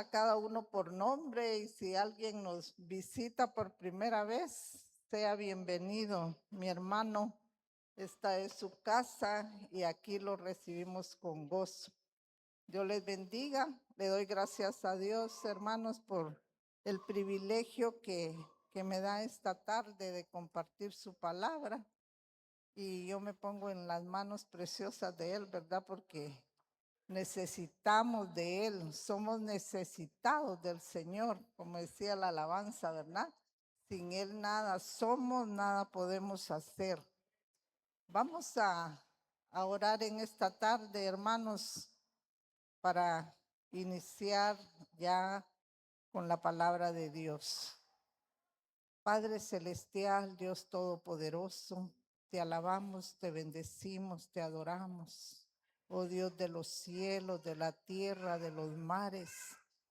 a cada uno por nombre y si alguien nos visita por primera vez, sea bienvenido. Mi hermano, esta es su casa y aquí lo recibimos con gozo. Dios les bendiga. Le doy gracias a Dios, hermanos, por el privilegio que me da esta tarde de compartir su palabra. Y yo me pongo en las manos preciosas de Él, ¿verdad? Porque necesitamos de Él, somos necesitados del Señor, como decía la alabanza, ¿verdad? Sin Él nada somos, nada podemos hacer. Vamos a orar en esta tarde, hermanos, para iniciar ya con la palabra de Dios. Padre celestial, Dios todopoderoso, te alabamos, te bendecimos, te adoramos. Oh Dios de los cielos, de la tierra, de los mares,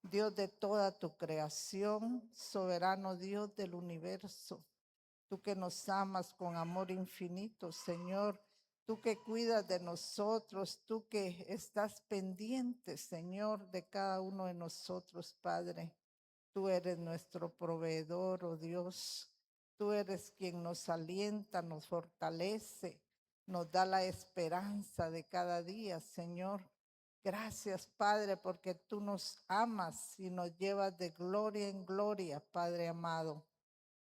Dios de toda tu creación, soberano Dios del universo. Tú que nos amas con amor infinito, Señor. Tú que cuidas de nosotros, tú que estás pendiente, Señor, de cada uno de nosotros, Padre. Tú eres nuestro proveedor, oh Dios. Tú eres quien nos alienta, nos fortalece, nos da la esperanza de cada día, Señor. Gracias, Padre, porque tú nos amas y nos llevas de gloria en gloria, Padre amado.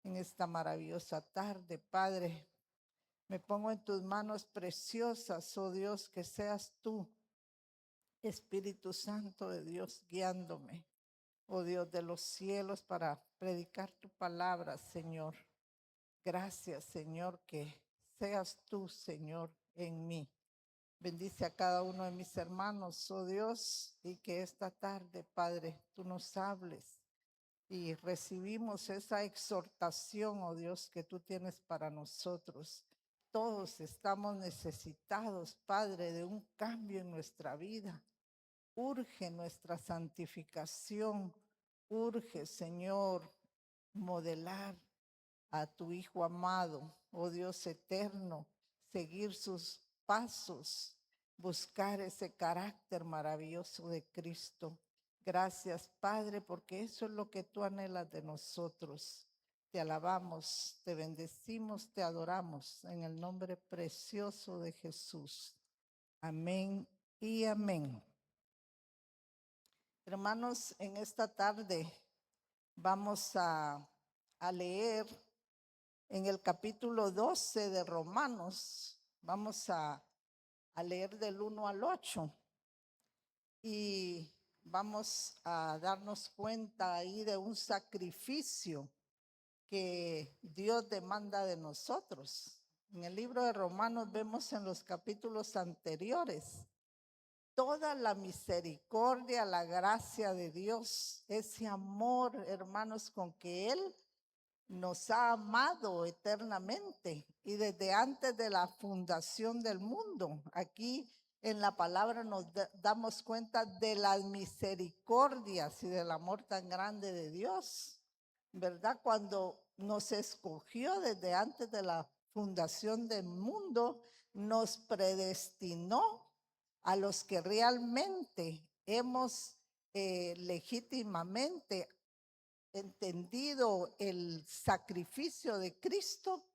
En esta maravillosa tarde, Padre, me pongo en tus manos preciosas, oh Dios, que seas tú, Espíritu Santo de Dios, guiándome, oh Dios de los cielos, para predicar tu palabra, Señor. Gracias, Señor, que seas tú, Señor, en mí. Bendice a cada uno de mis hermanos, oh Dios, y que esta tarde, Padre, tú nos hables y recibimos esa exhortación, oh Dios, que tú tienes para nosotros. Todos estamos necesitados, Padre, de un cambio en nuestra vida. Urge nuestra santificación. Urge, Señor, modelar a tu Hijo amado, oh Dios eterno, seguir sus pasos, buscar ese carácter maravilloso de Cristo. Gracias, Padre, porque eso es lo que tú anhelas de nosotros. Te alabamos, te bendecimos, te adoramos en el nombre precioso de Jesús. Amén y amén. Hermanos, en esta tarde vamos a leer en el capítulo 12 de Romanos. Vamos a leer del 1 al 8 y vamos a darnos cuenta ahí de un sacrificio que Dios demanda de nosotros. En el libro de Romanos vemos en los capítulos anteriores toda la misericordia, la gracia de Dios, ese amor, hermanos, con que Él nos ha amado eternamente y desde antes de la fundación del mundo. Aquí en la palabra nos damos cuenta de las misericordias y del amor tan grande de Dios, ¿verdad? Cuando nos escogió desde antes de la fundación del mundo, nos predestinó a los que realmente hemos legítimamente entendido el sacrificio de Cristo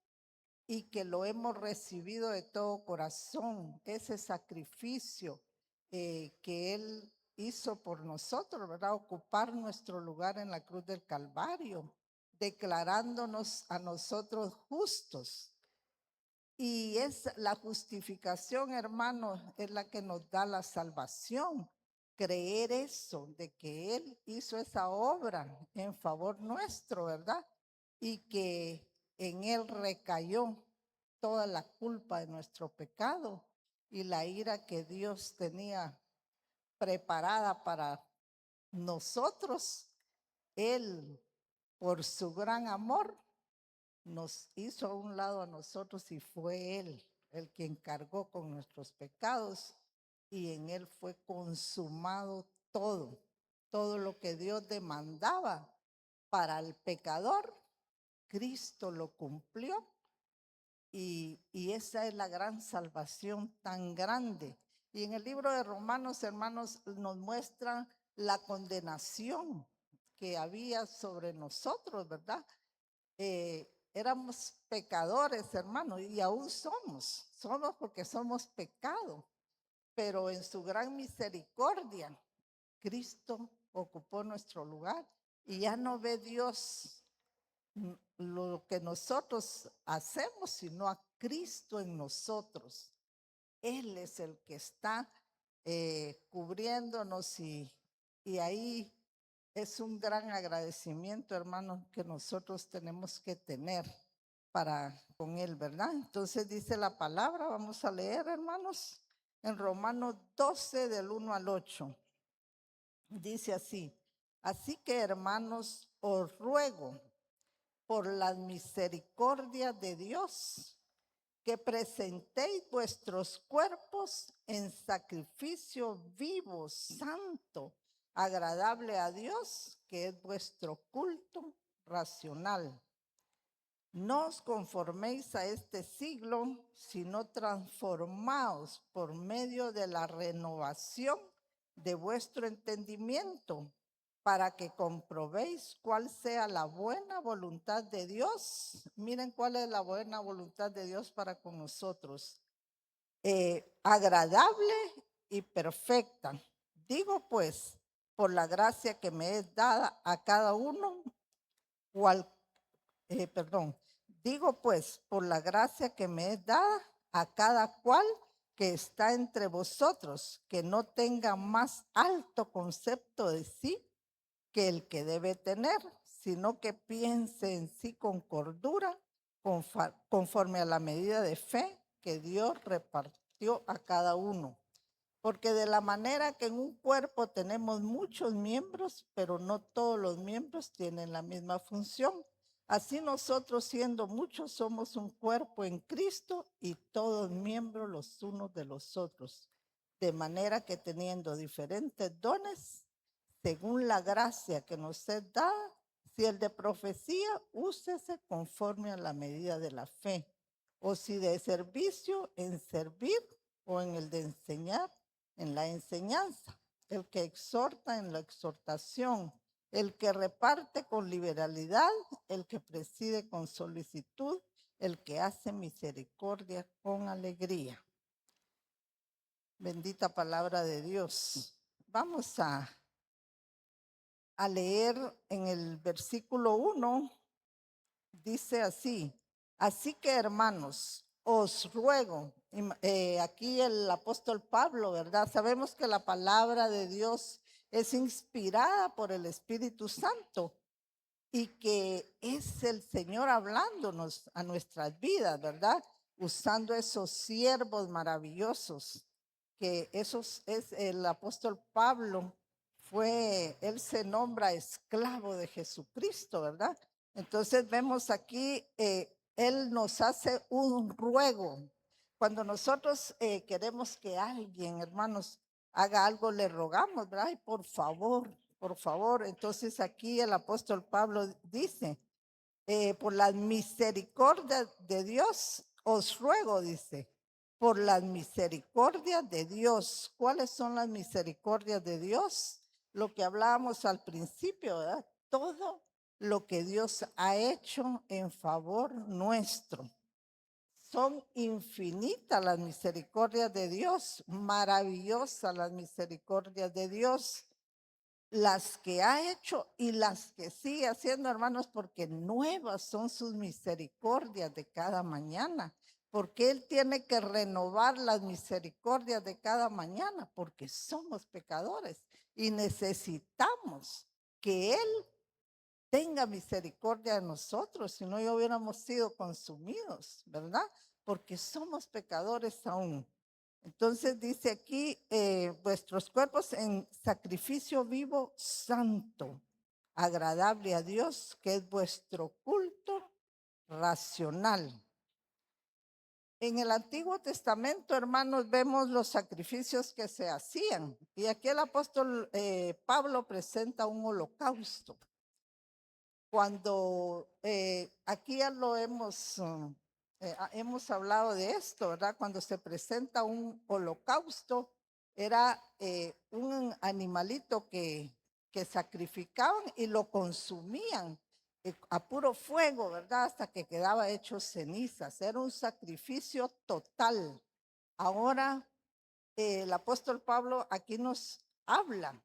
y que lo hemos recibido de todo corazón, ese sacrificio que Él hizo por nosotros, ¿verdad? Ocupar nuestro lugar en la cruz del Calvario, declarándonos a nosotros justos. Y es la justificación, hermanos, es la que nos da la salvación. Creer eso, de que Él hizo esa obra en favor nuestro, ¿verdad? Y que en Él recayó toda la culpa de nuestro pecado y la ira que Dios tenía preparada para nosotros. Él, por su gran amor, nos hizo a un lado a nosotros y fue Él el que encargó con nuestros pecados y en Él fue consumado todo, todo lo que Dios demandaba para el pecador, Cristo lo cumplió y esa es la gran salvación tan grande. Y en el libro de Romanos, hermanos, nos muestra la condenación que había sobre nosotros, ¿verdad? Éramos pecadores, hermanos, y aún somos porque somos pecado, pero en su gran misericordia, Cristo ocupó nuestro lugar y ya no ve Dios lo que nosotros hacemos, sino a Cristo en nosotros. Él es el que está cubriéndonos y ahí es un gran agradecimiento, hermanos, que nosotros tenemos que tener para con Él, ¿verdad? Entonces dice la palabra, vamos a leer, hermanos, en Romanos 12 del 1 al 8. Dice así, así que hermanos, os ruego por las misericordias de Dios que presentéis vuestros cuerpos en sacrificio vivo, santo, agradable a Dios, que es vuestro culto racional. No os conforméis a este siglo, sino transformaos por medio de la renovación de vuestro entendimiento, para que comprobéis cuál sea la buena voluntad de Dios. Miren cuál es la buena voluntad de Dios para con nosotros. Agradable y perfecta. Digo pues, por la gracia que me es dada a cada uno, digo pues, por la gracia que me es dada a cada cual que está entre vosotros, que no tenga más alto concepto de sí que el que debe tener, sino que piense en sí con cordura, conforme a la medida de fe que Dios repartió a cada uno. Porque de la manera que en un cuerpo tenemos muchos miembros, pero no todos los miembros tienen la misma función. Así nosotros, siendo muchos, somos un cuerpo en Cristo y todos miembros los unos de los otros. De manera que teniendo diferentes dones, según la gracia que nos es dada, si el de profecía, úsese conforme a la medida de la fe. O si de servicio, en servir, o en el de enseñar, en la enseñanza, el que exhorta en la exhortación, el que reparte con liberalidad, el que preside con solicitud, el que hace misericordia con alegría. Bendita palabra de Dios. Vamos a leer en el versículo 1, dice así, así que hermanos, os ruego, aquí el apóstol Pablo, ¿verdad? Sabemos que la palabra de Dios es inspirada por el Espíritu Santo y que es el Señor hablándonos a nuestras vidas, ¿verdad? Usando esos siervos maravillosos, que esos es el apóstol Pablo, él se nombra esclavo de Jesucristo, ¿verdad? Entonces vemos aquí, él nos hace un ruego. Cuando nosotros queremos que alguien, hermanos, haga algo, le rogamos, ¿verdad? Ay, por favor, por favor. Entonces aquí el apóstol Pablo dice, por las misericordias de Dios, os ruego, dice, por las misericordias de Dios. ¿Cuáles son las misericordias de Dios? Lo que hablábamos al principio, ¿verdad? Todo lo que Dios ha hecho en favor nuestro. Son infinitas las misericordias de Dios, maravillosas las misericordias de Dios, las que ha hecho y las que sigue haciendo, hermanos, porque nuevas son sus misericordias de cada mañana, porque Él tiene que renovar las misericordias de cada mañana, porque somos pecadores y necesitamos que Él tenga misericordia de nosotros, si no ya hubiéramos sido consumidos, ¿verdad? Porque somos pecadores aún. Entonces dice aquí, vuestros cuerpos en sacrificio vivo, santo, agradable a Dios, que es vuestro culto racional. En el Antiguo Testamento, hermanos, vemos los sacrificios que se hacían. Y aquí el apóstol Pablo presenta un holocausto. Cuando aquí ya lo hemos hablado de esto, ¿verdad? Cuando se presenta un holocausto, era un animalito que que sacrificaban y lo consumían a puro fuego, ¿verdad? Hasta que quedaba hecho cenizas. Era un sacrificio total. Ahora el apóstol Pablo aquí nos habla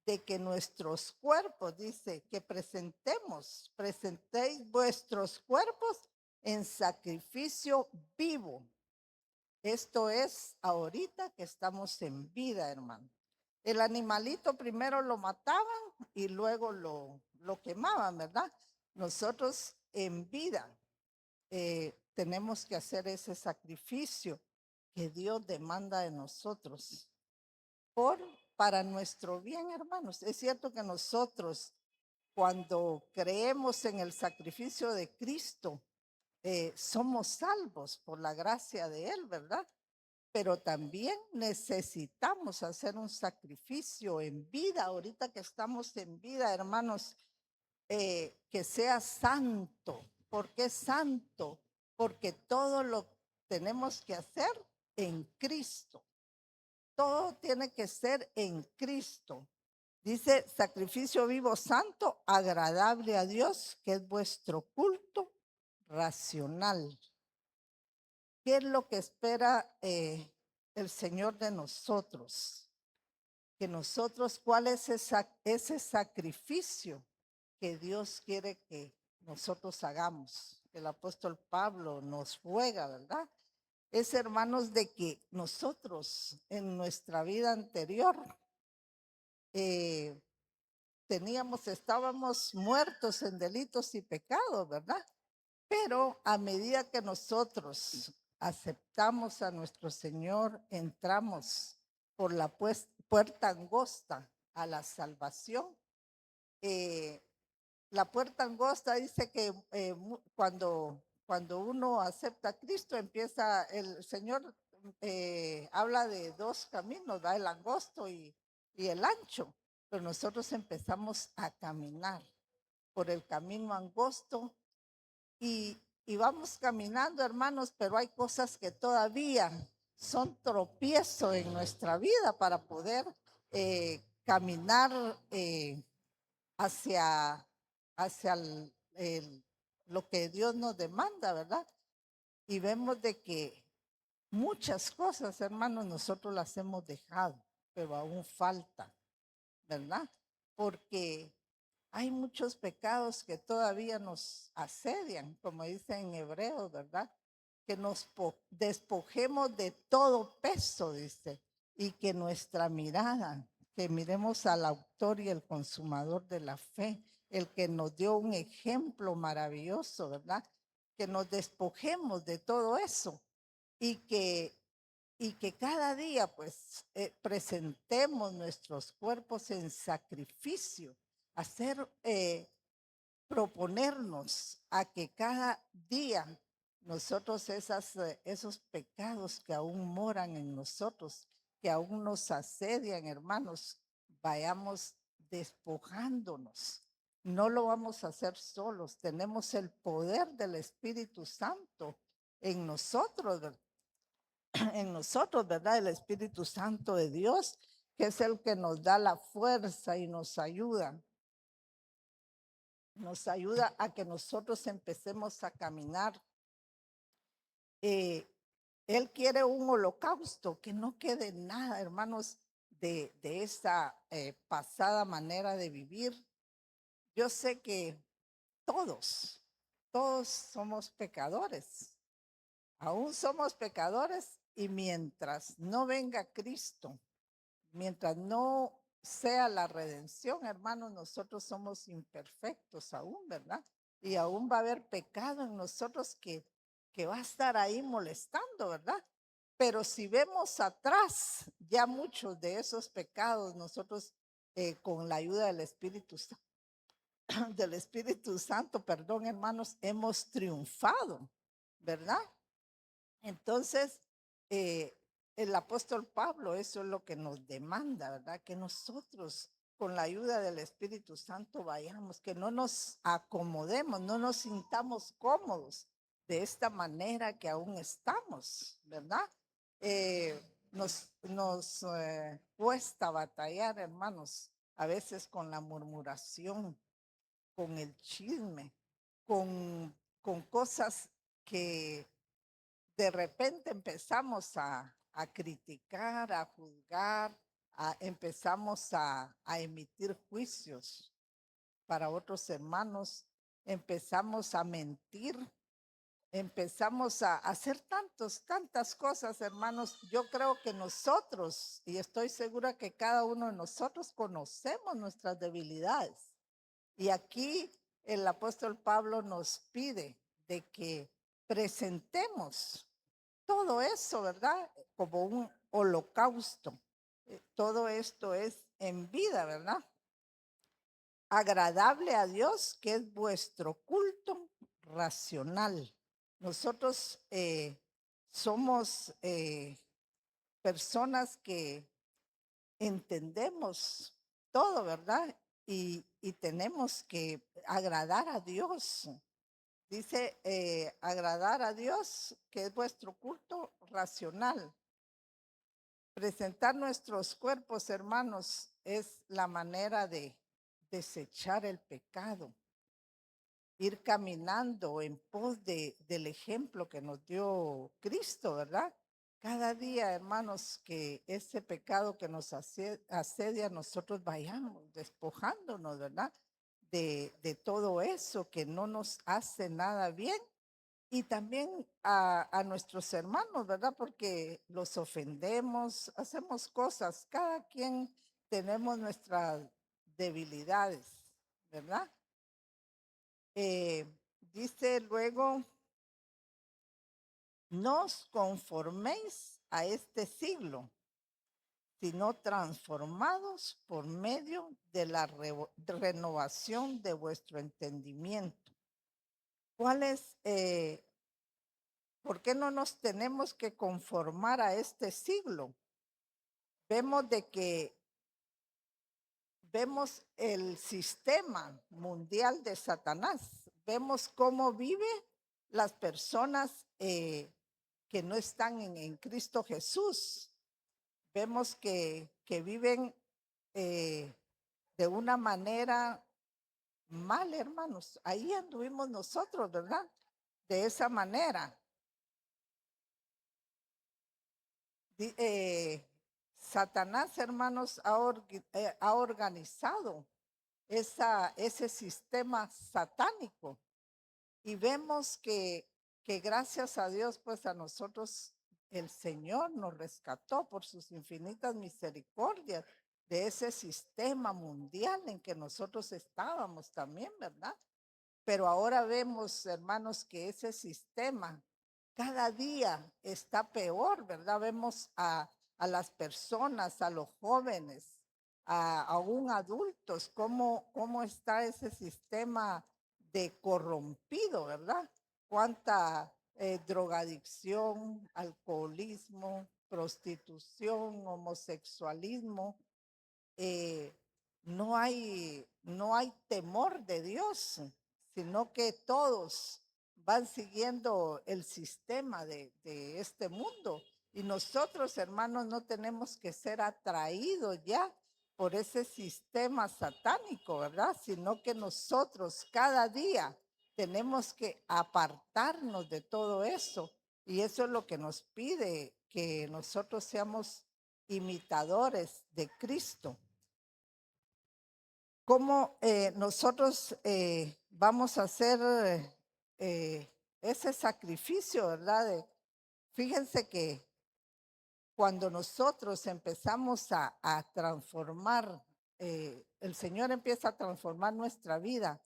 de que nuestros cuerpos, dice, que presentéis vuestros cuerpos en sacrificio vivo. Esto es ahorita que estamos en vida, hermano. El animalito primero lo mataban y luego lo quemaban, ¿verdad? Nosotros en vida tenemos que hacer ese sacrificio que Dios demanda de nosotros para nuestro bien, hermanos. Es cierto que nosotros, cuando creemos en el sacrificio de Cristo, somos salvos por la gracia de Él, ¿verdad? Pero también necesitamos hacer un sacrificio en vida, ahorita que estamos en vida, hermanos, que sea santo. ¿Por qué santo? Porque todo lo tenemos que hacer en Cristo. Todo tiene que ser en Cristo. Dice, sacrificio vivo, santo, agradable a Dios, que es vuestro culto racional. ¿Qué es lo que espera el Señor de nosotros? Que nosotros, ¿cuál es ese sacrificio que Dios quiere que nosotros hagamos? El apóstol Pablo nos ruega, ¿verdad? Es, hermanos, de que nosotros en nuestra vida anterior estábamos muertos en delitos y pecados, ¿verdad? Pero a medida que nosotros aceptamos a nuestro Señor, entramos por la puerta angosta a la salvación. La puerta angosta dice que cuando uno acepta a Cristo, empieza, el Señor habla de dos caminos, ¿verdad? El angosto y el ancho, pero nosotros empezamos a caminar por el camino angosto y vamos caminando, hermanos, pero hay cosas que todavía son tropiezo en nuestra vida para poder caminar hacia, hacia lo que Dios nos demanda, ¿verdad? Y vemos de que muchas cosas, hermanos, nosotros las hemos dejado, pero aún falta, ¿verdad? Porque hay muchos pecados que todavía nos asedian, como dice en Hebreos, ¿verdad? Que nos despojemos de todo peso, dice, y que nuestra mirada, que miremos al autor y el consumador de la fe, el que nos dio un ejemplo maravilloso, ¿verdad? Que nos despojemos de todo eso y que cada día pues presentemos nuestros cuerpos en sacrificio, hacer, proponernos a que cada día nosotros esos pecados que aún moran en nosotros, que aún nos asedian, hermanos, vayamos despojándonos. No lo vamos a hacer solos, tenemos el poder del Espíritu Santo en nosotros, ¿verdad? El Espíritu Santo de Dios, que es el que nos da la fuerza y nos ayuda a que nosotros empecemos a caminar. Él quiere un holocausto, que no quede nada, hermanos, de esa pasada manera de vivir. Yo sé que todos somos pecadores, aún somos pecadores, y mientras no venga Cristo, mientras no sea la redención, hermanos, nosotros somos imperfectos aún, ¿verdad? Y aún va a haber pecado en nosotros que va a estar ahí molestando, ¿verdad? Pero si vemos atrás, ya muchos de esos pecados, nosotros con la ayuda del Espíritu Santo, perdón, hermanos, hemos triunfado, ¿verdad? Entonces, el apóstol Pablo, eso es lo que nos demanda, ¿verdad? Que nosotros, con la ayuda del Espíritu Santo, vayamos, que no nos acomodemos, no nos sintamos cómodos de esta manera que aún estamos, ¿verdad? Nos cuesta batallar, hermanos, a veces con la murmuración, con el chisme, con cosas que de repente empezamos a criticar, a juzgar, empezamos a emitir juicios para otros hermanos, empezamos a mentir, empezamos a hacer tantas cosas, hermanos. Yo creo que nosotros, y estoy segura que cada uno de nosotros conocemos nuestras debilidades. Y aquí el apóstol Pablo nos pide de que presentemos todo eso, ¿verdad? Como un holocausto. Todo esto es en vida, ¿verdad? Agradable a Dios, que es vuestro culto racional. Nosotros somos personas que entendemos todo, ¿verdad? Y tenemos que agradar a Dios. Dice, agradar a Dios, que es vuestro culto racional. Presentar nuestros cuerpos, hermanos, es la manera de desechar el pecado, ir caminando en pos del ejemplo que nos dio Cristo, ¿verdad? Cada día, hermanos, que ese pecado que nos asedia, nosotros vayamos despojándonos, ¿verdad? De todo eso que no nos hace nada bien. Y también a nuestros hermanos, ¿verdad? Porque los ofendemos, hacemos cosas, cada quien tenemos nuestras debilidades, ¿verdad? Dice luego, no os conforméis a este siglo, sino transformados por medio de la renovación de vuestro entendimiento. ¿Cuál es, por qué no nos tenemos que conformar a este siglo? Vemos de que vemos el sistema mundial de Satanás, vemos cómo vive las personas que no están en Cristo Jesús. Vemos que viven de una manera mal, hermanos. Ahí anduvimos nosotros, ¿verdad? De esa manera. Satanás, hermanos, ha organizado ese sistema satánico. Y vemos que gracias a Dios, pues a nosotros el Señor nos rescató por sus infinitas misericordias de ese sistema mundial en que nosotros estábamos también, ¿verdad? Pero ahora vemos, hermanos, que ese sistema cada día está peor, ¿verdad? Vemos a las personas, a los jóvenes, aún adultos, cómo está ese sistema de corrompido, ¿verdad? Cuánta drogadicción, alcoholismo, prostitución, homosexualismo, no hay temor de Dios, sino que todos van siguiendo el sistema de este mundo. Y nosotros, hermanos, no tenemos que ser atraídos ya por ese sistema satánico, ¿verdad? Sino que nosotros cada día tenemos que apartarnos de todo eso. Y eso es lo que nos pide, que nosotros seamos imitadores de Cristo. ¿Cómo nosotros vamos a hacer ese sacrificio, verdad? Fíjense que cuando nosotros empezamos a transformar, el Señor empieza a transformar nuestra vida,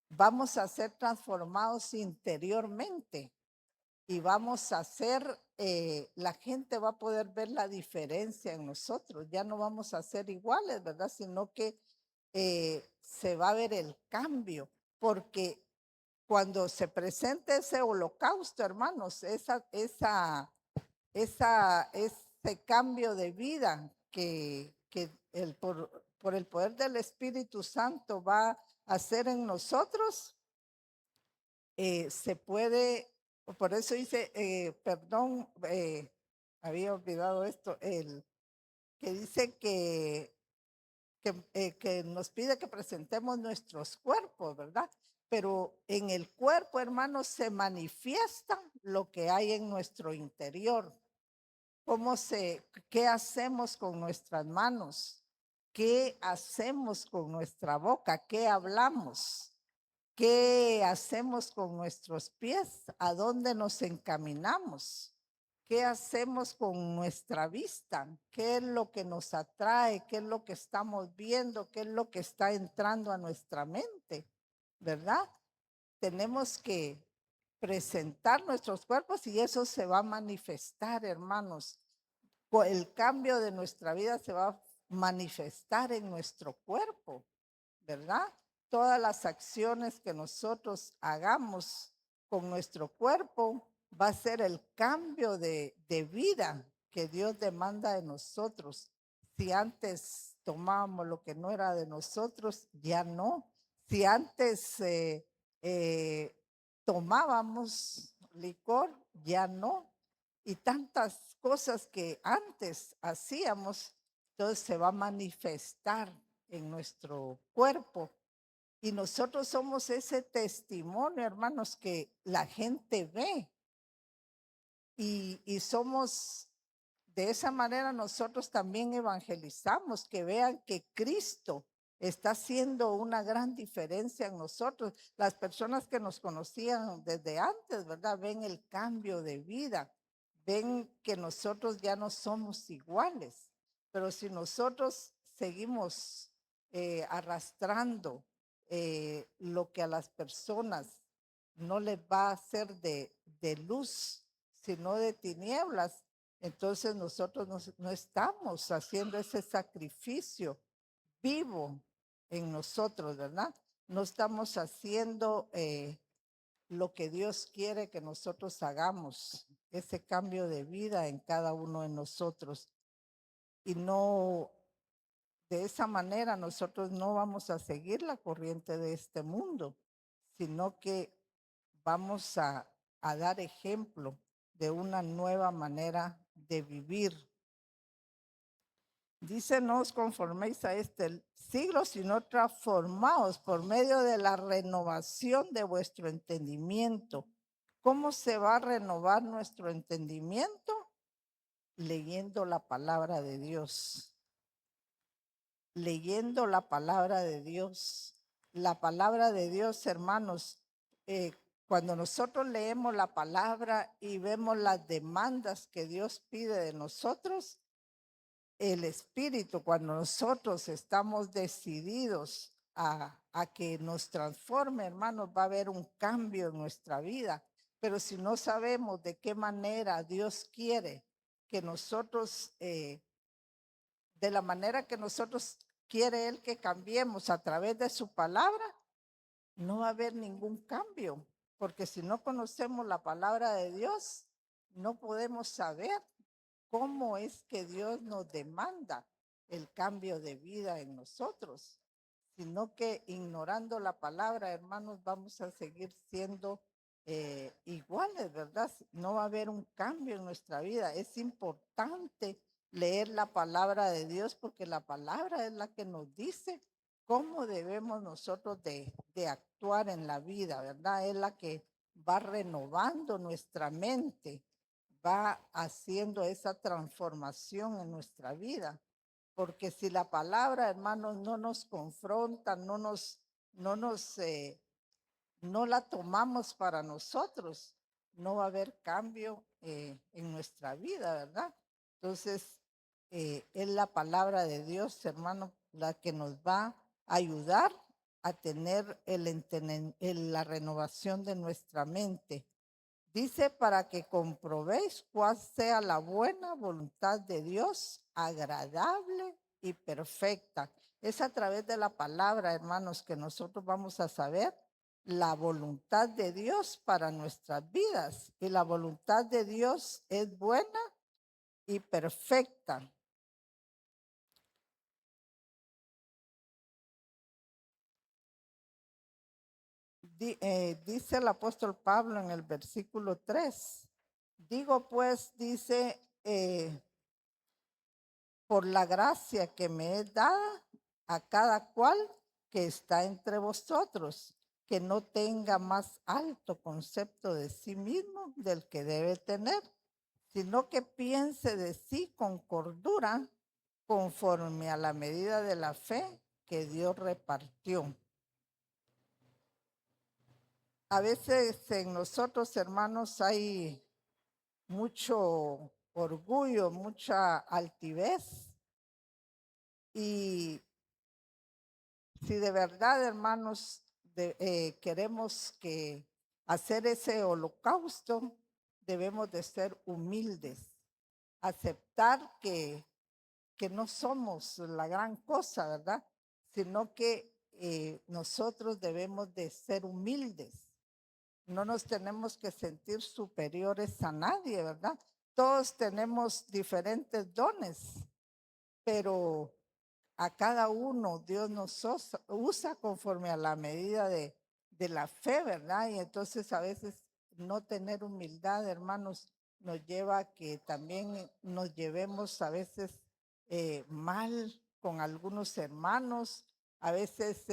vamos a ser transformados interiormente y vamos a ser, la gente va a poder ver la diferencia en nosotros, ya no vamos a ser iguales, ¿verdad? Sino que se va a ver el cambio, porque cuando se presente ese holocausto, hermanos, ese cambio de vida que por el poder del Espíritu Santo va a hacer en nosotros, se puede, por eso dice, perdón, había olvidado esto, que dice que que nos pide que presentemos nuestros cuerpos, ¿verdad? Pero en el cuerpo, hermanos, se manifiesta lo que hay en nuestro interior. ¿Qué hacemos con nuestras manos? ¿Qué hacemos con nuestra boca? ¿Qué hablamos? ¿Qué hacemos con nuestros pies? ¿A dónde nos encaminamos? ¿Qué hacemos con nuestra vista? ¿Qué es lo que nos atrae? ¿Qué es lo que estamos viendo? ¿Qué es lo que está entrando a nuestra mente? ¿Verdad? Tenemos que presentar nuestros cuerpos y eso se va a manifestar, hermanos. El cambio de nuestra vida se va a manifestar en nuestro cuerpo, ¿verdad? Todas las acciones que nosotros hagamos con nuestro cuerpo va a ser el cambio de vida que Dios demanda de nosotros. Si antes tomábamos lo que no era de nosotros, ya no. Si antes tomábamos licor, ya no. Y tantas cosas que antes hacíamos, entonces se va a manifestar en nuestro cuerpo. Y nosotros somos ese testimonio, hermanos, que la gente ve. Y somos, de esa manera nosotros también evangelizamos, que vean que Cristo está haciendo una gran diferencia en nosotros. Las personas que nos conocían desde antes, ¿verdad? Ven el cambio de vida, ven que nosotros ya no somos iguales. Pero si nosotros seguimos arrastrando lo que a las personas no les va a ser de luz, sino de tinieblas, entonces nosotros no estamos haciendo ese sacrificio vivo en nosotros, ¿verdad? No estamos haciendo lo que Dios quiere que nosotros hagamos, ese cambio de vida en cada uno de nosotros. Y no, de esa manera nosotros no vamos a seguir la corriente de este mundo, sino que vamos a dar ejemplo de una nueva manera de vivir. Dice, no os conforméis a este siglo, sino transformaos por medio de la renovación de vuestro entendimiento. ¿Cómo se va a renovar nuestro entendimiento? Leyendo la palabra de Dios. Leyendo la palabra de Dios. La palabra de Dios, hermanos, cuando nosotros leemos la palabra y vemos las demandas que Dios pide de nosotros, el Espíritu, cuando nosotros estamos decididos a que nos transforme, hermanos, va a haber un cambio en nuestra vida. Pero si no sabemos de qué manera Dios quiere que nosotros, de la manera que nosotros quiere Él que cambiemos a través de su palabra, no va a haber ningún cambio. Porque si no conocemos la palabra de Dios, no podemos saber cómo es que Dios nos demanda el cambio de vida en nosotros, sino que ignorando la palabra, hermanos, vamos a seguir siendo iguales, ¿verdad? No va a haber un cambio en nuestra vida. Es importante leer la palabra de Dios porque la palabra es la que nos dice cómo debemos nosotros de actuar en la vida, ¿verdad? Es la que va renovando nuestra mente, va haciendo esa transformación en nuestra vida. Porque si la palabra, hermanos, no nos confronta, no la tomamos para nosotros, no va a haber cambio en nuestra vida, ¿verdad? Entonces, es la palabra de Dios, hermano, la que nos va a ayudar a tener la renovación de nuestra mente. Dice, para que comprobéis cuál sea la buena voluntad de Dios, agradable y perfecta. Es a través de la palabra, hermanos, que nosotros vamos a saber la voluntad de Dios para nuestras vidas. Y la voluntad de Dios es buena y perfecta. Dice el apóstol Pablo en el versículo 3. Digo pues, dice, por la gracia que me es dada, a cada cual que está entre vosotros, que no tenga más alto concepto de sí mismo del que debe tener, sino que piense de sí con cordura, conforme a la medida de la fe que Dios repartió. A veces en nosotros, hermanos, hay mucho orgullo, mucha altivez. Y si de verdad, hermanos, queremos hacer ese holocausto, debemos de ser humildes, aceptar que no somos la gran cosa, ¿verdad? Sino que nosotros debemos de ser humildes. No nos tenemos que sentir superiores a nadie, ¿verdad? Todos tenemos diferentes dones, pero a cada uno Dios nos usa conforme a la medida de la fe, ¿verdad? Y entonces a veces no tener humildad, hermanos, nos lleva a que también nos llevemos a veces mal con algunos hermanos, a veces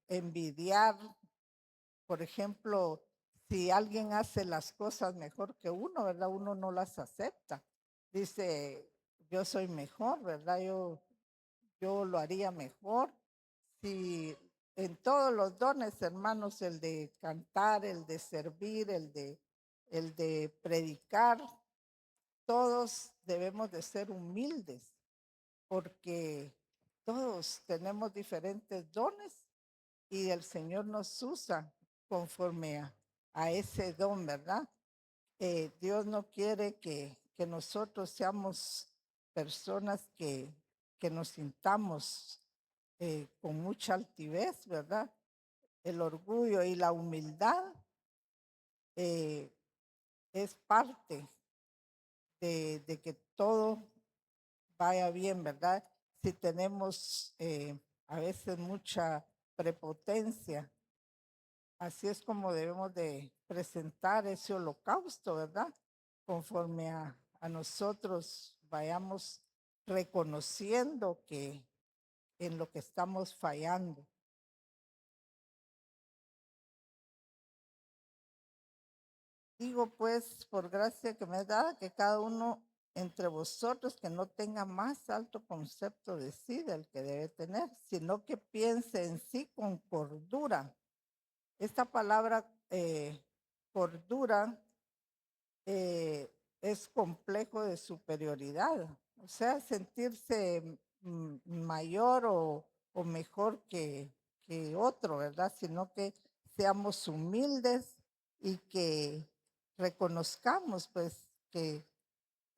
envidiar, por ejemplo, si alguien hace las cosas mejor que uno, ¿verdad? Uno no las acepta. Dice, yo soy mejor, ¿verdad? Yo lo haría mejor. Si en todos los dones, hermanos, el de cantar, el de servir, el de predicar, todos debemos de ser humildes, porque todos tenemos diferentes dones y el Señor nos usa conforme a ese don, ¿verdad? Dios no quiere que nosotros seamos personas que nos sintamos con mucha altivez, ¿verdad? El orgullo y la humildad eh, es parte de que todo vaya bien, ¿verdad? Si tenemos a veces mucha prepotencia, así es como debemos de presentar ese holocausto, ¿verdad? Conforme a nosotros vayamos reconociendo que en lo que estamos fallando. Digo pues, por gracia que me es dada, que cada uno entre vosotros que no tenga más alto concepto de sí del que debe tener, sino que piense en sí con cordura. Esta palabra cordura es complejo de superioridad, o sea, sentirse mayor o mejor que otro, ¿verdad? Sino que seamos humildes y que reconozcamos pues que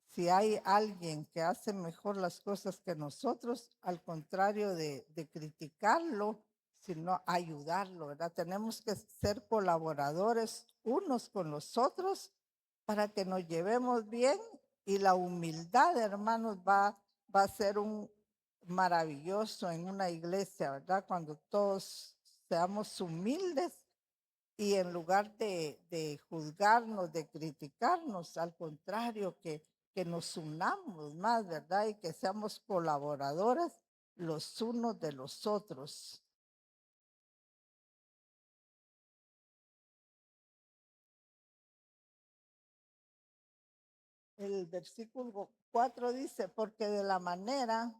si hay alguien que hace mejor las cosas que nosotros, al contrario de criticarlo, sino ayudarlo, ¿verdad? Tenemos que ser colaboradores unos con los otros para que nos llevemos bien y la humildad, hermanos, va a ser un maravilloso en una iglesia, ¿verdad? Cuando todos seamos humildes y en lugar de juzgarnos, de criticarnos, al contrario, que nos unamos más, ¿verdad? Y que seamos colaboradores los unos de los otros. El versículo 4 dice, porque de la manera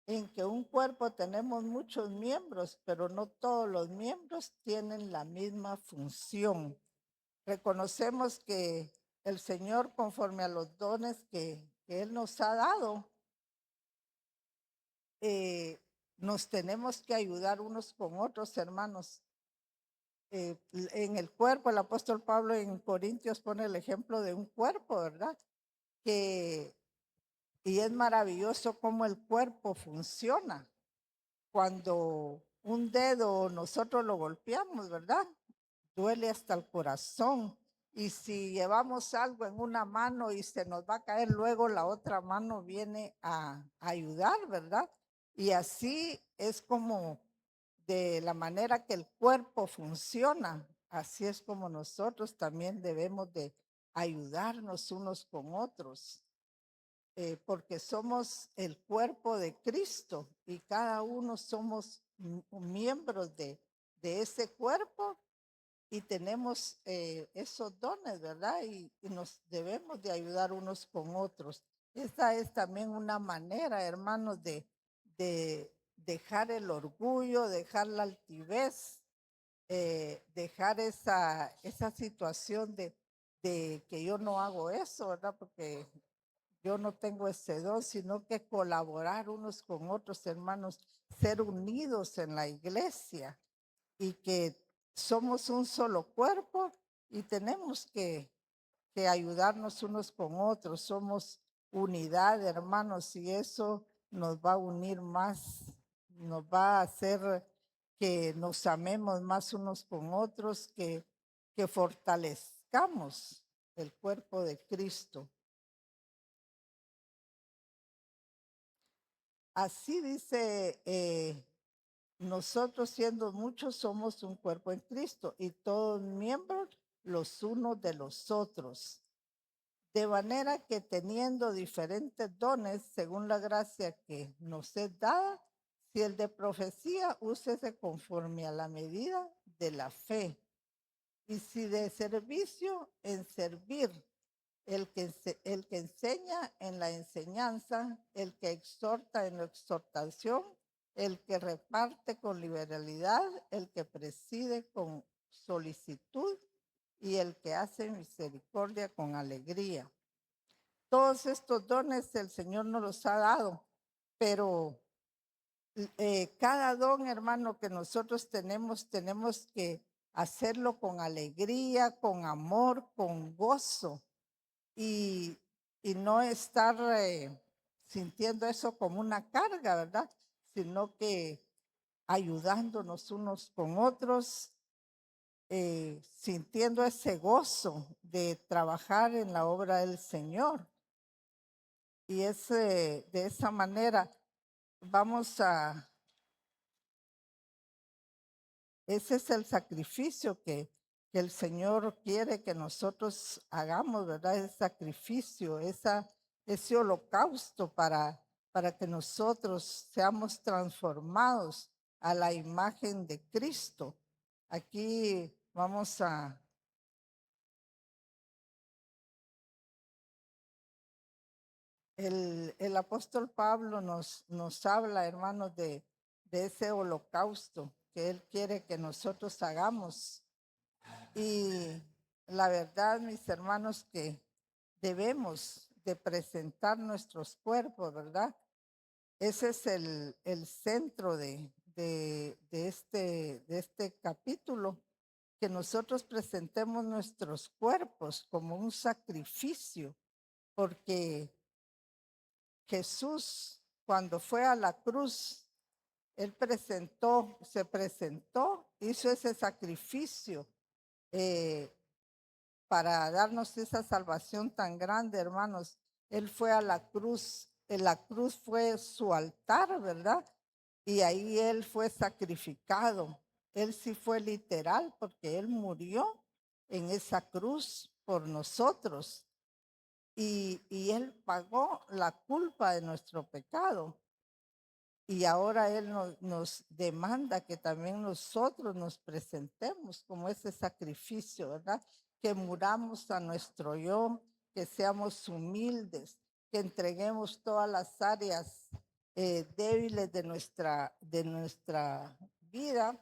en que un cuerpo tenemos muchos miembros, pero no todos los miembros tienen la misma función. Reconocemos que el Señor, conforme a los dones que Él nos ha dado, nos tenemos que ayudar unos con otros, hermanos. En el cuerpo, el apóstol Pablo en Corintios pone el ejemplo de un cuerpo, ¿verdad? Y es maravilloso cómo el cuerpo funciona. Cuando un dedo nosotros lo golpeamos, ¿verdad? Duele hasta el corazón. Y si llevamos algo en una mano y se nos va a caer, luego la otra mano viene a ayudar, ¿verdad? Y así es como de la manera que el cuerpo funciona, así es como nosotros también debemos de ayudarnos unos con otros. porque somos el cuerpo de Cristo y cada uno somos miembros de ese cuerpo y tenemos esos dones, ¿verdad? Y nos debemos de ayudar unos con otros. Esta es también una manera, hermanos, de dejar el orgullo, dejar la altivez, dejar esa situación de que yo no hago eso, ¿verdad? Porque yo no tengo ese don, sino que colaborar unos con otros, hermanos, ser unidos en la iglesia y que somos un solo cuerpo y tenemos que ayudarnos unos con otros. Somos unidad, hermanos, y eso nos va a unir más, nos va a hacer que nos amemos más unos con otros, que fortalezcamos el cuerpo de Cristo. Así dice, nosotros siendo muchos somos un cuerpo en Cristo y todos miembros los unos de los otros. De manera que teniendo diferentes dones según la gracia que nos es dada, si el de profecía, úsese conforme a la medida de la fe. Y si de servicio, en servir. El que enseña en la enseñanza, el que exhorta en la exhortación, el que reparte con liberalidad, el que preside con solicitud y el que hace misericordia con alegría. Todos estos dones el Señor nos los ha dado, pero cada don, hermano, que nosotros tenemos que hacerlo con alegría, con amor, con gozo y, y no estar sintiendo eso como una carga, ¿verdad? Sino que ayudándonos unos con otros, sintiendo ese gozo de trabajar en la obra del Señor. Y de esa manera vamos ese es el sacrificio que el Señor quiere que nosotros hagamos, ¿verdad? El sacrificio, ese holocausto para que nosotros seamos transformados a la imagen de Cristo. Aquí vamos el apóstol Pablo nos habla, hermanos, de ese holocausto que él quiere que nosotros hagamos. Y la verdad, mis hermanos, que debemos de presentar nuestros cuerpos, ¿verdad? Ese es el centro de este capítulo, que nosotros presentemos nuestros cuerpos como un sacrificio, porque Jesús, cuando fue a la cruz, él se presentó, hizo ese sacrificio para darnos esa salvación tan grande, hermanos. Él fue a la cruz, en la cruz fue su altar, ¿verdad? Y ahí él fue sacrificado. Él sí fue literal porque él murió en esa cruz por nosotros. Y él pagó la culpa de nuestro pecado. Y ahora Él nos demanda que también nosotros nos presentemos como ese sacrificio, ¿verdad? Que muramos a nuestro yo, que seamos humildes, que entreguemos todas las áreas débiles de nuestra vida,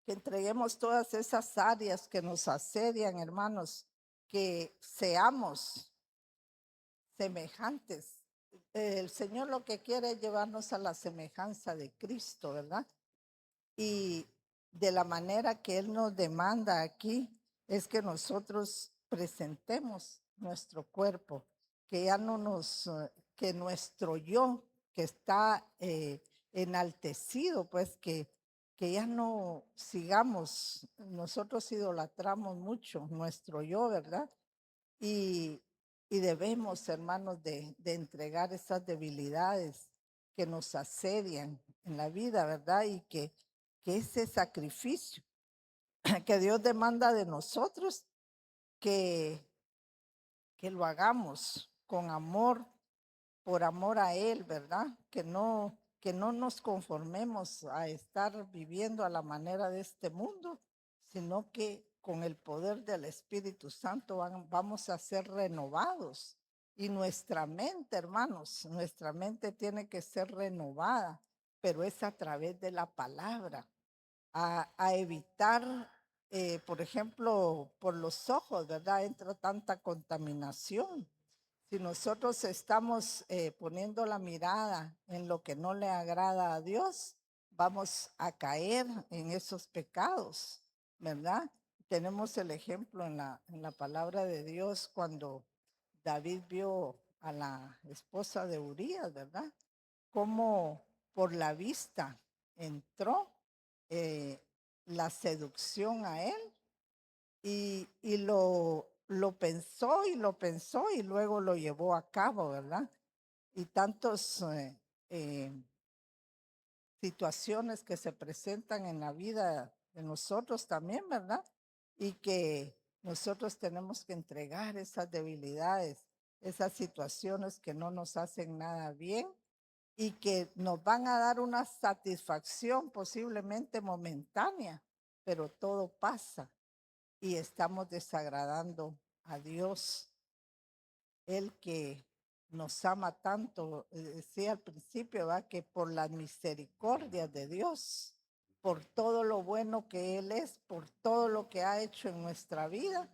que entreguemos todas esas áreas que nos asedian, hermanos, que seamos semejantes. El Señor lo que quiere es llevarnos a la semejanza de Cristo, ¿verdad? Y de la manera que Él nos demanda aquí es que nosotros presentemos nuestro cuerpo, que ya no que nuestro yo que está enaltecido, pues que ya no sigamos, nosotros idolatramos mucho nuestro yo, ¿verdad? Y, y debemos, hermanos, de entregar esas debilidades que nos asedian en la vida, ¿verdad? Y que ese sacrificio que Dios demanda de nosotros, que que lo hagamos con amor, por amor a Él, ¿verdad? Que no nos conformemos a estar viviendo a la manera de este mundo, sino que con el poder del Espíritu Santo vamos a ser renovados. Y nuestra mente, hermanos, nuestra mente tiene que ser renovada, pero es a través de la palabra, a evitar, por ejemplo, por los ojos, ¿verdad? Entra tanta contaminación. Si nosotros estamos poniendo la mirada en lo que no le agrada a Dios, vamos a caer en esos pecados, ¿verdad? Tenemos el ejemplo en la palabra de Dios cuando David vio a la esposa de Urías, ¿verdad? Cómo por la vista entró eh, la seducción a él y lo pensó y luego lo llevó a cabo, ¿verdad? Y tantos situaciones que se presentan en la vida de nosotros también, ¿verdad? Y que nosotros tenemos que entregar esas debilidades, esas situaciones que no nos hacen nada bien y que nos van a dar una satisfacción posiblemente momentánea, pero todo pasa y estamos desagradando a Dios, el que nos ama tanto. Decía al principio, ¿va? Que por las misericordias de Dios, por todo lo bueno que Él es, por todo lo que ha hecho en nuestra vida,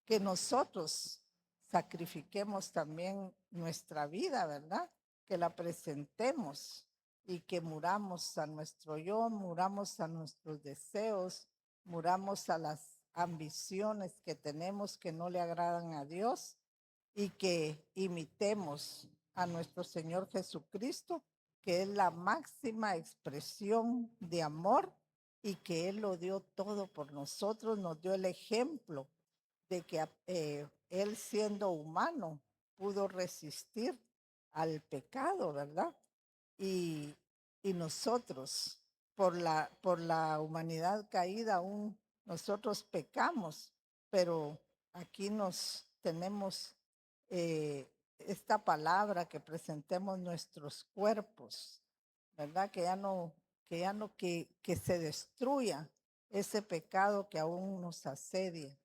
que nosotros sacrifiquemos también nuestra vida, ¿verdad? Que la presentemos y que muramos a nuestro yo, muramos a nuestros deseos, muramos a las ambiciones que tenemos que no le agradan a Dios y que imitemos a nuestro Señor Jesucristo, que es la máxima expresión de amor y que Él lo dio todo por nosotros, nos dio el ejemplo de que Él siendo humano pudo resistir al pecado, ¿verdad? Y, y nosotros, por la humanidad caída, aún nosotros pecamos, pero aquí nos tenemos esta palabra que presentemos nuestros cuerpos, ¿verdad? Que se destruya ese pecado que aún nos asedia,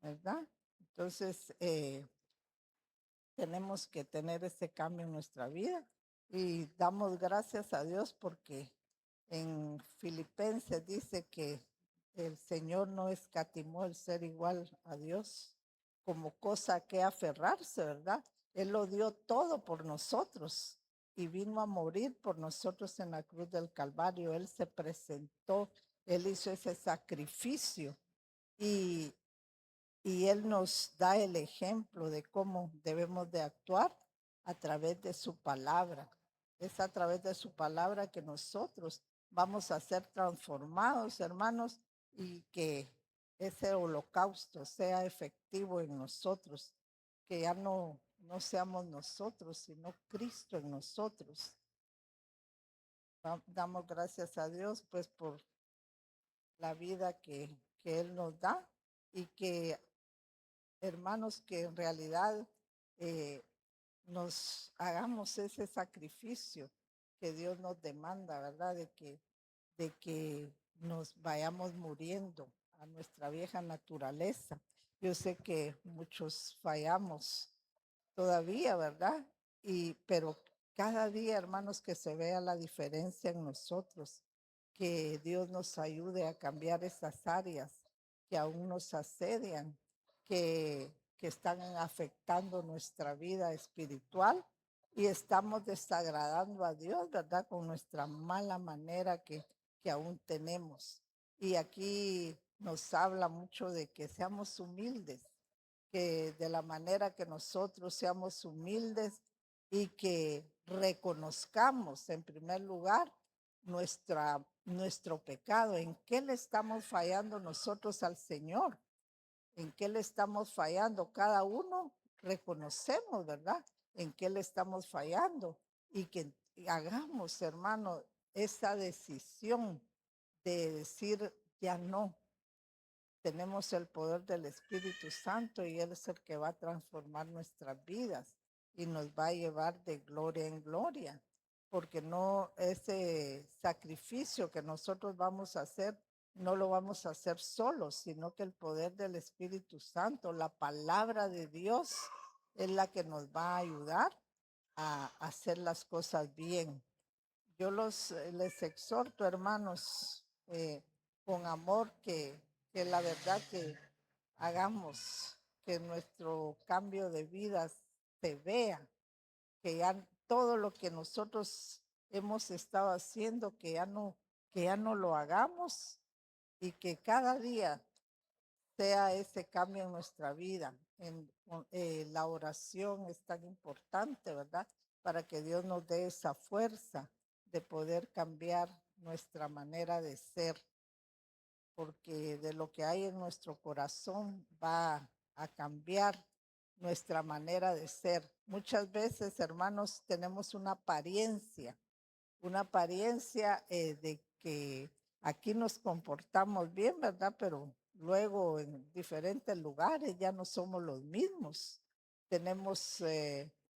¿verdad? Entonces, tenemos que tener ese cambio en nuestra vida y damos gracias a Dios porque en Filipenses dice que el Señor no escatimó el ser igual a Dios como cosa que aferrarse, ¿verdad? Él lo dio todo por nosotros y vino a morir por nosotros en la cruz del Calvario. Él se presentó, él hizo ese sacrificio y y Él nos da el ejemplo de cómo debemos de actuar a través de su palabra. Es a través de su palabra que nosotros vamos a ser transformados, hermanos, y que ese holocausto sea efectivo en nosotros, que ya no seamos nosotros, sino Cristo en nosotros. Damos gracias a Dios pues por la vida que Él nos da y que hermanos, que en realidad eh, nos hagamos ese sacrificio que Dios nos demanda, ¿verdad? De que nos vayamos muriendo a nuestra vieja naturaleza. Yo sé que muchos fallamos todavía, ¿verdad? Pero cada día, hermanos, que se vea la diferencia en nosotros, que Dios nos ayude a cambiar esas áreas que aún nos asedian, que están afectando nuestra vida espiritual y estamos desagradando a Dios, ¿verdad? Con nuestra mala manera que aún tenemos. Y aquí nos habla mucho de que seamos humildes, que de la manera que nosotros seamos humildes y que reconozcamos en primer lugar nuestro pecado, en qué le estamos fallando nosotros al Señor, en qué le estamos fallando cada uno, reconocemos, ¿verdad? En qué le estamos fallando y que hagamos, hermano, esa decisión de decir ya no, tenemos el poder del Espíritu Santo y Él es el que va a transformar nuestras vidas y nos va a llevar de gloria en gloria, porque no ese sacrificio que nosotros vamos a hacer, no lo vamos a hacer solos, sino que el poder del Espíritu Santo, la palabra de Dios, es la que nos va a ayudar a hacer las cosas bien. Yo les exhorto, hermanos, con amor, que la verdad que hagamos que nuestro cambio de vida se vea, que ya todo lo que nosotros hemos estado haciendo, que ya no lo hagamos y que cada día sea ese cambio en nuestra vida. La oración es tan importante, ¿verdad? Para que Dios nos dé esa fuerza de poder cambiar nuestra manera de ser, porque de lo que hay en nuestro corazón va a cambiar nuestra manera de ser. Muchas veces, hermanos, tenemos una apariencia de que aquí nos comportamos bien, ¿verdad? Pero luego en diferentes lugares ya no somos los mismos. Tenemos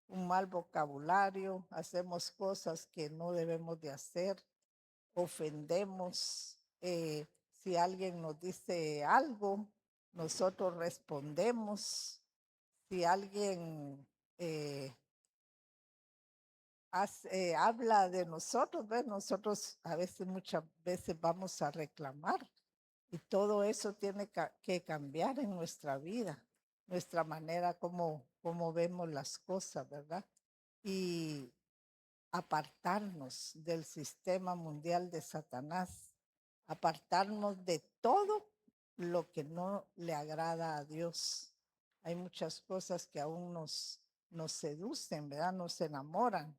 un mal vocabulario, hacemos cosas que no debemos de hacer, ofendemos. Si alguien nos dice algo, nosotros respondemos. Si alguien habla de nosotros, ¿ves? Nosotros a veces, muchas veces vamos a reclamar y todo eso tiene que cambiar en nuestra vida, nuestra manera como vemos las cosas, ¿verdad? Y apartarnos del sistema mundial de Satanás, apartarnos de todo lo que no le agrada a Dios. Hay muchas cosas que aún nos seducen, ¿verdad? Nos enamoran,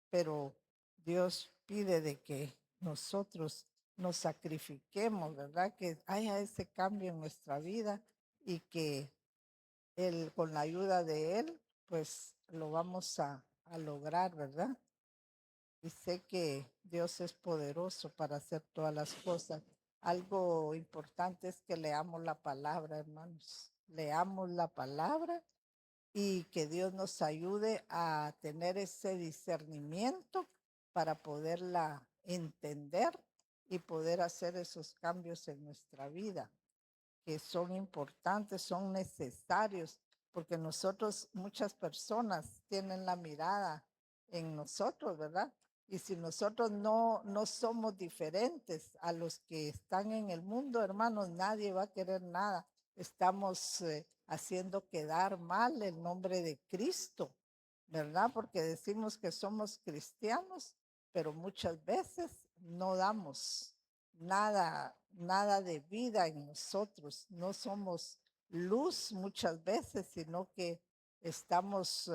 pero Dios pide de que nosotros nos sacrifiquemos, ¿verdad? Que haya ese cambio en nuestra vida y que él, con la ayuda de Él, pues lo vamos a lograr, ¿verdad? Y sé que Dios es poderoso para hacer todas las cosas. Algo importante es que leamos la palabra, hermanos. Leamos la palabra y que Dios nos ayude a tener ese discernimiento para poderla entender y poder hacer esos cambios en nuestra vida, que son importantes, son necesarios, porque nosotros, muchas personas tienen la mirada en nosotros, ¿verdad? Y si nosotros no somos diferentes a los que están en el mundo, hermanos, nadie va a querer nada. Estamos haciendo quedar mal el nombre de Cristo, ¿verdad? Porque decimos que somos cristianos, pero muchas veces no damos nada de vida en nosotros. No somos luz muchas veces, sino que estamos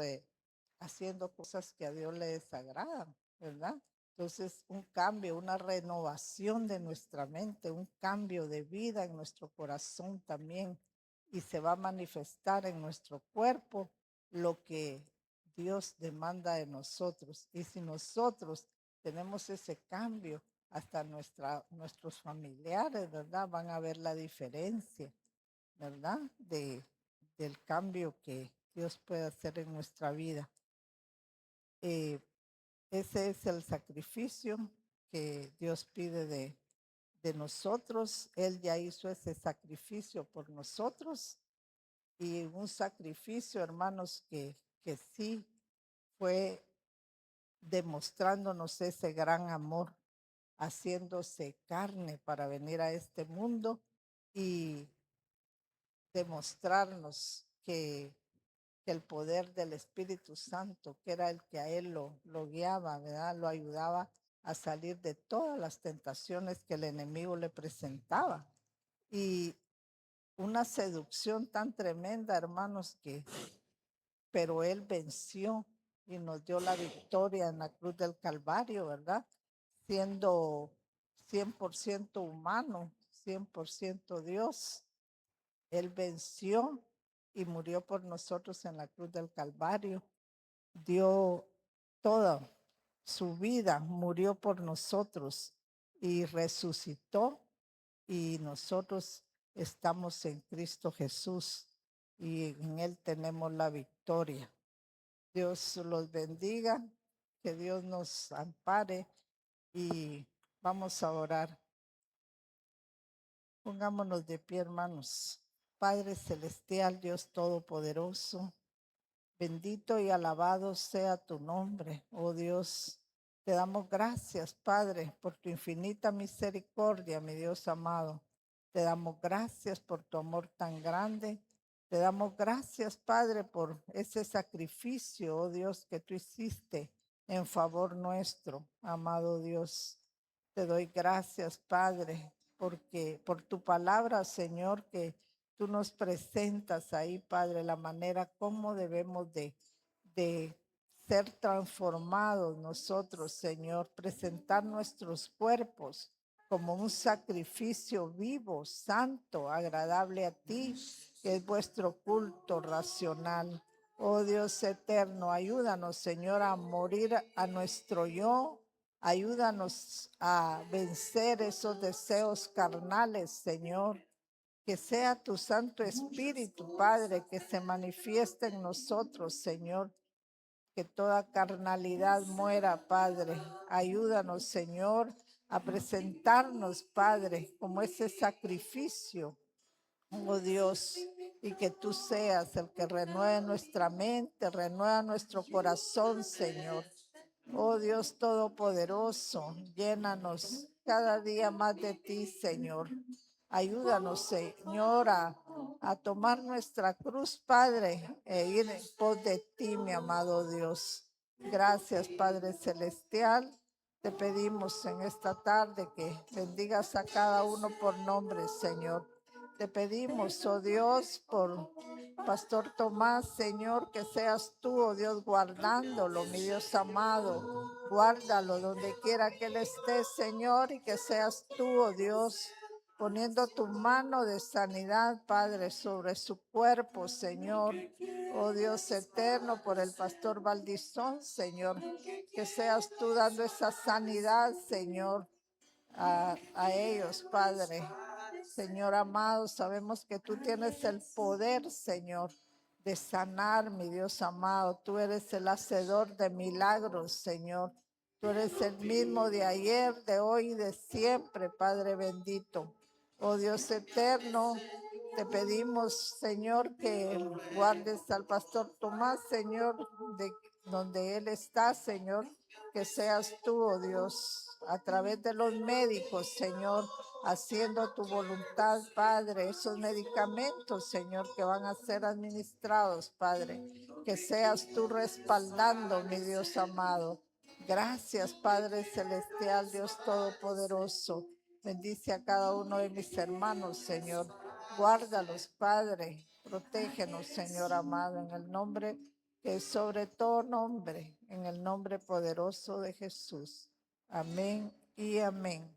haciendo cosas que a Dios le desagradan, ¿verdad? Entonces, un cambio, una renovación de nuestra mente, un cambio de vida en nuestro corazón también, y se va a manifestar en nuestro cuerpo lo que Dios demanda de nosotros. Y si nosotros tenemos ese cambio, hasta nuestros familiares, ¿verdad? Van a ver la diferencia, ¿verdad? Del cambio que Dios puede hacer en nuestra vida. Ese es el sacrificio que Dios pide de nosotros. Él ya hizo ese sacrificio por nosotros y un sacrificio, hermanos, que sí fue demostrándonos ese gran amor, haciéndose carne para venir a este mundo y demostrarnos que el poder del Espíritu Santo, que era el que a él lo guiaba, ¿verdad? Lo ayudaba a salir de todas las tentaciones que el enemigo le presentaba. Y una seducción tan tremenda, hermanos, pero él venció y nos dio la victoria en la cruz del Calvario, ¿verdad? Siendo 100% humano, 100% Dios. Él venció y murió por nosotros en la cruz del Calvario. Dio toda su vida, murió por nosotros y resucitó, y nosotros estamos en Cristo Jesús y en Él tenemos la victoria. Dios los bendiga, que Dios nos ampare y vamos a orar. Pongámonos de pie, hermanos. Padre celestial, Dios todopoderoso, bendito y alabado sea tu nombre, oh Dios. Te damos gracias, Padre, por tu infinita misericordia, mi Dios amado. Te damos gracias por tu amor tan grande. Te damos gracias, Padre, por ese sacrificio, oh Dios, que tú hiciste en favor nuestro, amado Dios. Te doy gracias, Padre, porque por tu palabra, Señor, que tú nos presentas ahí, Padre, la manera como debemos de ser transformados nosotros, Señor, presentar nuestros cuerpos como un sacrificio vivo, santo, agradable a ti, que es vuestro culto racional. Oh Dios eterno, ayúdanos, Señor, a morir a nuestro yo. Ayúdanos a vencer esos deseos carnales, Señor. Que sea tu Santo Espíritu, Padre, que se manifieste en nosotros, Señor. Que toda carnalidad muera, Padre. Ayúdanos, Señor, a presentarnos, Padre, como ese sacrificio, oh Dios, y que tú seas el que renueve nuestra mente, renueva nuestro corazón, Señor. Oh Dios Todopoderoso, llénanos cada día más de ti, Señor. Ayúdanos, Señor, a tomar nuestra cruz, Padre, e ir en pos de ti, mi amado Dios. Gracias, Padre Celestial. Te pedimos en esta tarde que bendigas a cada uno por nombre, Señor. Te pedimos, oh Dios, por Pastor Tomás, Señor, que seas tú, oh Dios, guardándolo, mi Dios amado. Guárdalo donde quiera que él esté, Señor, y que seas tú, oh Dios, poniendo tu mano de sanidad, Padre, sobre su cuerpo, Señor. Oh Dios eterno, por el pastor Valdizón, Señor, que seas tú dando esa sanidad, Señor, a ellos, Padre. Señor amado, sabemos que tú tienes el poder, Señor, de sanar, mi Dios amado. Tú eres el hacedor de milagros, Señor. Tú eres el mismo de ayer, de hoy y de siempre, Padre bendito. Oh Dios eterno, te pedimos, Señor, que guardes al pastor Tomás, Señor, de donde él está, Señor, que seas tú, oh Dios, a través de los médicos, Señor, haciendo tu voluntad, Padre, esos medicamentos, Señor, que van a ser administrados, Padre, que seas tú respaldando, mi Dios amado. Gracias, Padre Celestial, Dios Todopoderoso. Bendice a cada uno de mis hermanos, Señor. Guárdalos, Padre. Protégenos, Señor amado, en el nombre que es sobre todo nombre, en el nombre poderoso de Jesús. Amén y amén.